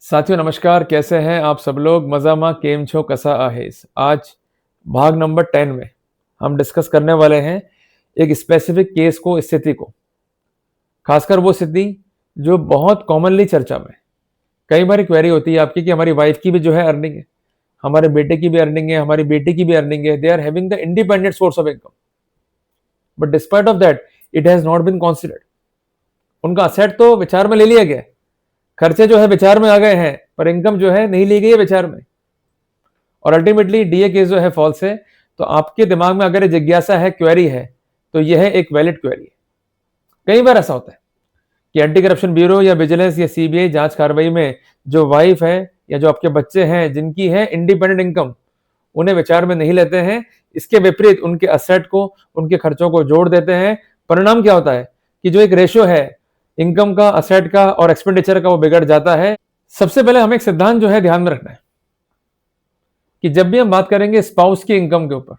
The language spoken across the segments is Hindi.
साथियों नमस्कार, कैसे हैं आप सब लोग? मजामा केम छो कसा आहेस। आज भाग नंबर 10 में हम डिस्कस करने वाले हैं एक स्पेसिफिक केस को, स्थिति को, खासकर वो स्थिति जो बहुत कॉमनली चर्चा में कई बार क्वेरी होती है आपकी कि हमारी वाइफ की भी जो है अर्निंग है, हमारे बेटे की भी अर्निंग है, हमारी बेटी की भी अर्निंग है, they are having the independent source of income, but despite of that it has not been considered. उनका असेट तो विचार में ले लिया गया, खर्चे जो है विचार में आ गए हैं, पर इनकम जो है नहीं ली गई है विचार में, और अल्टीमेटली डीए केस जो है फॉल्स है। तो आपके दिमाग में अगर ये जिज्ञासा है, क्वेरी है, तो यह है एक वैलिड क्वेरी है। कई बार ऐसा होता है कि एंटी करप्शन ब्यूरो या विजिलेंस या सीबीआई जांच कार्रवाई में जो वाइफ है या जो आपके बच्चे हैं जिनकी है इंडिपेंडेंट इनकम, उन्हें विचार में नहीं लेते हैं। इसके विपरीत उनके असेट को, उनके खर्चों को जोड़ देते हैं। परिणाम क्या होता है कि जो एक रेशियो है इनकम का, असेट का और एक्सपेंडिचर का, वो बिगड़ जाता है। सबसे पहले हमें एक सिद्धांत जो है ध्यान में रखना है कि जब भी हम बात करेंगे स्पाउस की इनकम के ऊपर,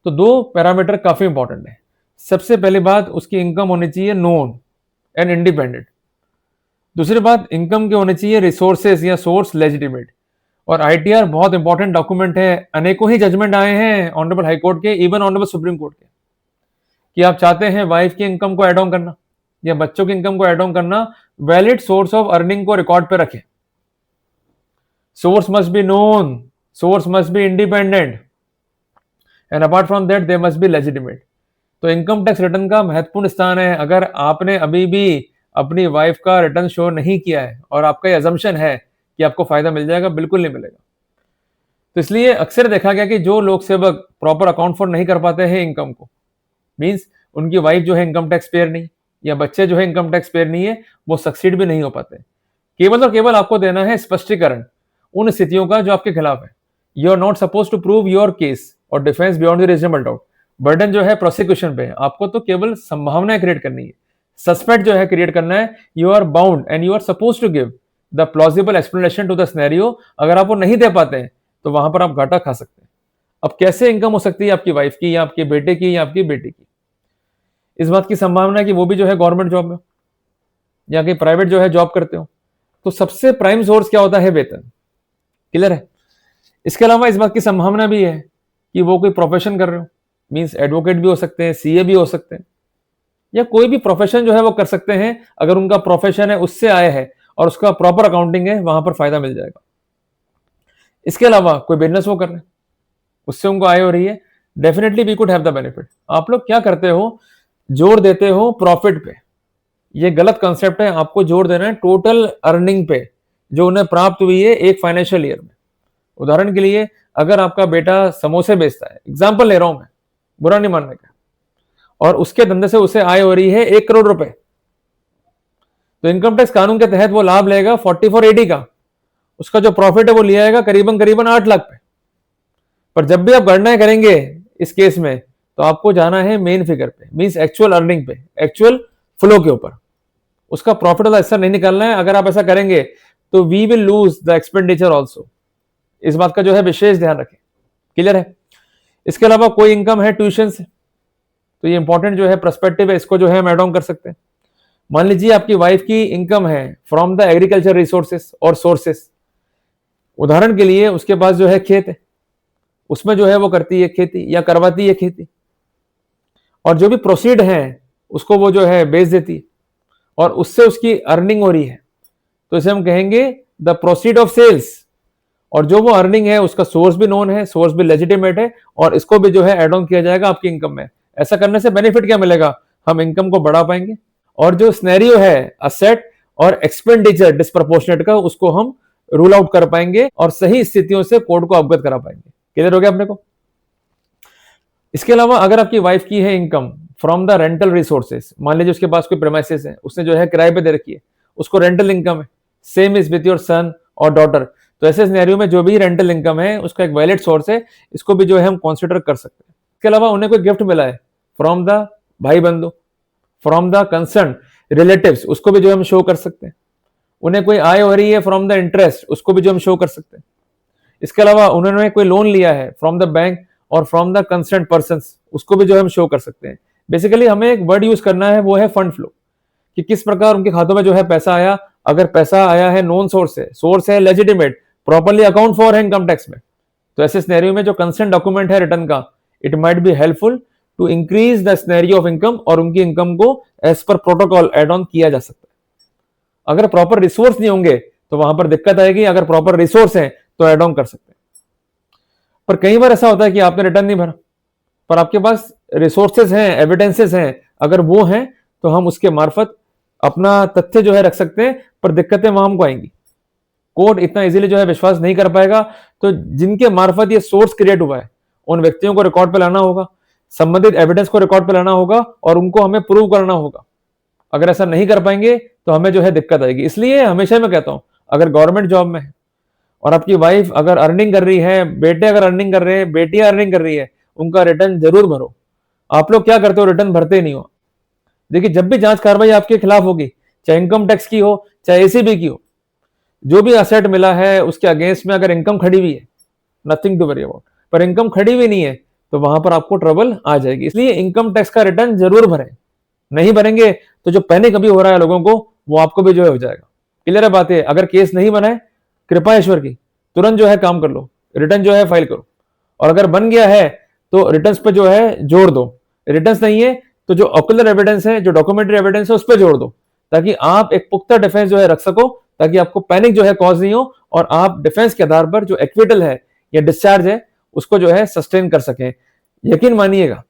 तो दो पैरामीटर काफी इंपॉर्टेंट है। सबसे पहली बात, उसकी इनकम होनी चाहिए नोन एंड इंडिपेंडेंट। दूसरी बात, इनकम के होने चाहिए रिसोर्सेज या सोर्स लेजिटिमेट। और आईटीआर बहुत इंपॉर्टेंट डॉक्यूमेंट है। अनेकों ही जजमेंट आए हैं ऑनरेबल हाई कोर्ट के, इवन ऑनरेबल सुप्रीम कोर्ट के, कि आप चाहते हैं वाइफ की इनकम को एड ऑन करना या बच्चों की इनकम को एड ऑन करना, वैलिड सोर्स ऑफ अर्निंग को रिकॉर्ड पे रखें। Source must be known, source must be independent, and apart from that they must be legitimate. तो इनकम टैक्स रिटर्न का महत्वपूर्ण स्थान है। अगर आपने अभी भी अपनी वाइफ का रिटर्न शो नहीं किया है और आपका ये अजम्पशन है कि आपको फायदा मिल जाएगा, बिल्कुल नहीं मिलेगा। तो इसलिए अक्सर देखा गया कि जो लोक सेवक प्रॉपर अकाउंट फॉर नहीं कर पाते हैं इनकम को, मींस उनकी वाइफ जो है इनकम टैक्स पेयर नहीं या बच्चे जो है इनकम टैक्स पेयर नहीं है, वो सक्सीड भी नहीं हो पाते। केवल और केवल आपको देना है स्पष्टीकरण उन स्थितियों का जो आपके खिलाफ है। You are not suppose to prove your case और defence beyond the reasonable doubt. Burden जो है प्रोसिक्यूशन पे है, आपको तो केवल संभावनाएं क्रिएट करनी है, सस्पेक्ट जो है क्रिएट करना है। You are bound and you are suppose to give the plausible explanation to the scenario. अगर आप वो नहीं दे पाते हैं तो वहां पर आप घाटा खा सकते हैं। अब कैसे इनकम हो सकती है आपकी वाइफ की या आपके बेटे की या आपकी बेटी की? इस बात की संभावना है कि वो भी जो है गवर्नमेंट जॉब में या कहीं प्राइवेट जो है जॉब करते हो, तो सबसे प्राइम सोर्स क्या होता है? वेतन। क्लियर है? इसके अलावा इस बात की संभावना भी है कि वो कोई प्रोफेशन कर रहे हो, मींस एडवोकेट भी हो सकते हैं, सीए भी हो सकते हैं, या कोई भी प्रोफेशन जो है वो कर सकते हैं। अगर उनका प्रोफेशन है उससे आय है और उसका प्रॉपर अकाउंटिंग है, वहां पर फायदा मिल जाएगा। इसके अलावा कोई बिजनेस वो कर रहे हैं, उससे उनको आय हो रही है, definitely we could have the benefit. आप लोग क्या करते हो? जोड़ देते हो प्रॉफिट पे। ये गलत कंसेप्ट है। आपको जोड़ देना है टोटल अर्निंग पे जो उन्हें प्राप्त हुई है एक फाइनेंशियल ईयर में। उदाहरण के लिए, अगर आपका बेटा समोसे बेचता है, एग्जांपल ले रहा हूं मैं, बुरा नहीं मानने का, और उसके धंधे से उसे आय हो रही है 1 करोड़ रुपए, तो इनकम टैक्स कानून के तहत वो लाभ लेगा 4480 का। उसका जो प्रॉफिट है वो लिया जाएगा करीबन करीबन 8 लाख पे। पर जब भी आप गणनाएं करेंगे इस केस में, तो आपको जाना है मेन फिगर पे, मींस एक्चुअल अर्निंग पे, एक्चुअल फ्लो के ऊपर। उसका प्रॉफिट वाला हिस्सा नहीं निकालना है। अगर आप ऐसा करेंगे तो we will lose the expenditure also. इस बात का जो है विशेष ध्यान रखें। क्लियर है? इसके अलावा कोई इनकम है ट्यूशन से, तो ये इंपॉर्टेंट जो है पर्सपेक्टिव है, इसको जो है हम एड ऑन कर सकते हैं। मान लीजिए आपकी वाइफ की इनकम है फ्रॉम द एग्रीकल्चर रिसोर्सेस और सोर्सेस। उदाहरण के लिए उसके पास जो है खेत है, उसमें जो है वो करती है खेती या करवाती है खेती, और जो भी प्रोसीड है उसको वो जो है बेच देती है और उससे उसकी अर्निंग हो रही है। तो इसे हम कहेंगे द प्रोसीड ऑफ सेल्स। और जो वो अर्निंग है उसका सोर्स भी नोन है, सोर्स भी लेजिटिमेट है, और इसको भी जो है एड ऑन किया जाएगा आपकी इनकम में। ऐसा करने से बेनिफिट क्या मिलेगा? हम इनकम को बढ़ा पाएंगे, और जो सिनेरियो है असेट और एक्सपेंडिचर डिस्प्रपोर्शनेट का, उसको हम रूल आउट कर पाएंगे और सही स्थितियों से कोर्ट को अवगत करा पाएंगे। क्लियर हो गया अपने को? इसके अलावा अगर आपकी वाइफ की है income from the rental resources, मान लीजिए उसके पास कोई प्रेमाइसेस है, उसने जो है किराए पे दे रखी है, उसको रेंटल इनकम है, same is with your son और डॉटर, तो ऐसे सिनेरियो में जो भी रेंटल इनकम है उसका एक वैलिड सोर्स है, इसको भी जो है हम कंसीडर कर सकते हैं। इसके अलावा उन्हें कोई गिफ्ट मिला है फ्रॉम द भाई बंधु, फ्रॉम द कंसर्न रिलेटिव्स, उसको भी जो हम शो कर सकते हैं। उन्हें कोई आय हो रही है फ्रॉम द इंटरेस्ट, उसको भी जो हम शो कर सकते हैं। इसके अलावा उन्होंने कोई लोन लिया है फ्रॉम द बैंक और फ्रॉम द कंसर्न पर्संस, उसको भी जो हम शो कर सकते हैं। बेसिकली हमें एक वर्ड यूज करना है, वो है फंड फ्लो, कि किस प्रकार उनके खातों में जो है पैसा आया अगर पैसा आया है नॉन सोर्स से, सोर्स है लेजिटिमेट, प्रॉपर्ली अकाउंट फॉर है इनकम टैक्स में, तो ऐसे सिनेरियो में जो कंसेंट डॉक्यूमेंट है रिटर्न का, it might be helpful to increase the scenario of income, और उनकी इनकम को as per protocol add on किया जा सकता है। अगर प्रॉपर रिसोर्स नहीं होंगे तो वहां पर दिक्कत आएगी, अगर प्रॉपर रिसोर्स है तो एड ऑन कर सकते हैं। पर कई बार ऐसा होता है कि आपने रिटर्न नहीं भरा, पर आपके पास रिसोर्सेज हैं, एविडेंसेस हैं, अगर वो हैं तो हम उसके मार्फत अपना तथ्य जो है रख सकते हैं, पर दिक्कतें वहां हमको आएंगी। कोर्ट इतना इजीली जो है विश्वास नहीं कर पाएगा, तो जिनके मार्फत ये सोर्स क्रिएट हुआ है उन व्यक्तियों को रिकॉर्ड पे लाना होगा, संबंधित एविडेंस को रिकॉर्ड पे लाना होगा, और उनको हमें प्रूव करना होगा। अगर ऐसा नहीं कर पाएंगे तो हमें जो है दिक्कत आएगी। इसलिए हमेशा मैं कहता हूं, अगर गवर्नमेंट जॉब में है और आपकी वाइफ अगर अर्निंग कर रही है, बेटे अगर अर्निंग कर रहे हैं, बेटियां अर्निंग कर रही है, उनका रिटर्न जरूर भरो। आप लोग क्या करते हो, रिटर्न भरते ही नहीं हो। देखिए, जब भी जांच कार्रवाई आपके खिलाफ होगी, चाहे इनकम टैक्स की हो चाहे एसीबी की हो, जो भी असेट मिला है उसके अगेंस्ट में अगर इनकम खड़ी हुई है, नथिंग टू वरी अबाउट। पर इनकम खड़ी हुई नहीं है तो वहां पर आपको ट्रबल आ जाएगी। इसलिए इनकम टैक्स का रिटर्न जरूर भरें। नहीं भरेंगे तो जो पैनिक अभी हो रहा है लोगों को, वो आपको भी जो है हो जाएगा। क्लियर है बात है? अगर केस नहीं बनाए, कृपा ईश्वर की, तुरंत जो है काम कर लो, रिटर्न जो है फाइल करो। और अगर बन गया है तो रिटर्न्स पे जो है जोड़ दो। रिटर्न्स नहीं है तो जो ऑक्युलर एविडेंस है, जो डॉक्यूमेंट्री एविडेंस है, उस पर जोड़ दो, ताकि आप एक पुख्ता डिफेंस जो है रख सको, ताकि आपको पैनिक जो है कॉज नहीं हो, और आप डिफेंस के आधार पर जो एक्विटल है या डिस्चार्ज है उसको जो है सस्टेन कर सकें। यकीन मानिएगा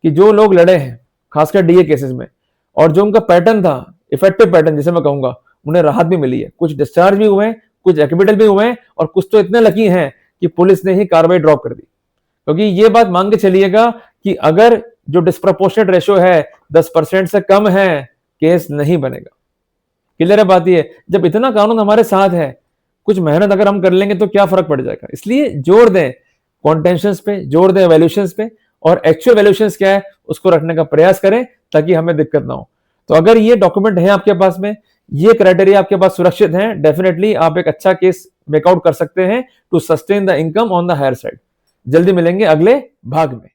कि जो लोग लड़े हैं खासकर डीए केसेस में, और जो उनका पैटर्न था, इफेक्टिव पैटर्न जिसे मैं कहूंगा, उन्हें राहत भी मिली है। कुछ डिस्चार्ज भी हुए हैं, कुछ एक्विटल भी हुए हैं, और कुछ तो इतने लकी हैं कि पुलिस ने ही कार्रवाई ड्रॉप कर दी। क्योंकि ये बात मान के चलिएगा कि अगर जो डिस्प्रपोर्शनेट रेशियो है 10% से कम है, केस नहीं बनेगा। क्लियर है बात? ये जब इतना कानून हमारे साथ है, कुछ मेहनत अगर हम कर लेंगे तो क्या फर्क पड़ जाएगा। इसलिए जोर दें कॉन्टेंशंस पे, जोर दें वैल्यूशंस पे, और एक्चुअल वैल्यूशंस क्या है उसको रखने का प्रयास करें, ताकि हमें दिक्कत ना हो। तो अगर ये डॉक्यूमेंट है आपके पास में, ये क्राइटेरिया आपके पास सुरक्षित हैं, डेफिनेटली आप एक अच्छा केस मेकआउट कर सकते हैं to sustain the income on the higher side. जल्दी मिलेंगे अगले भाग में।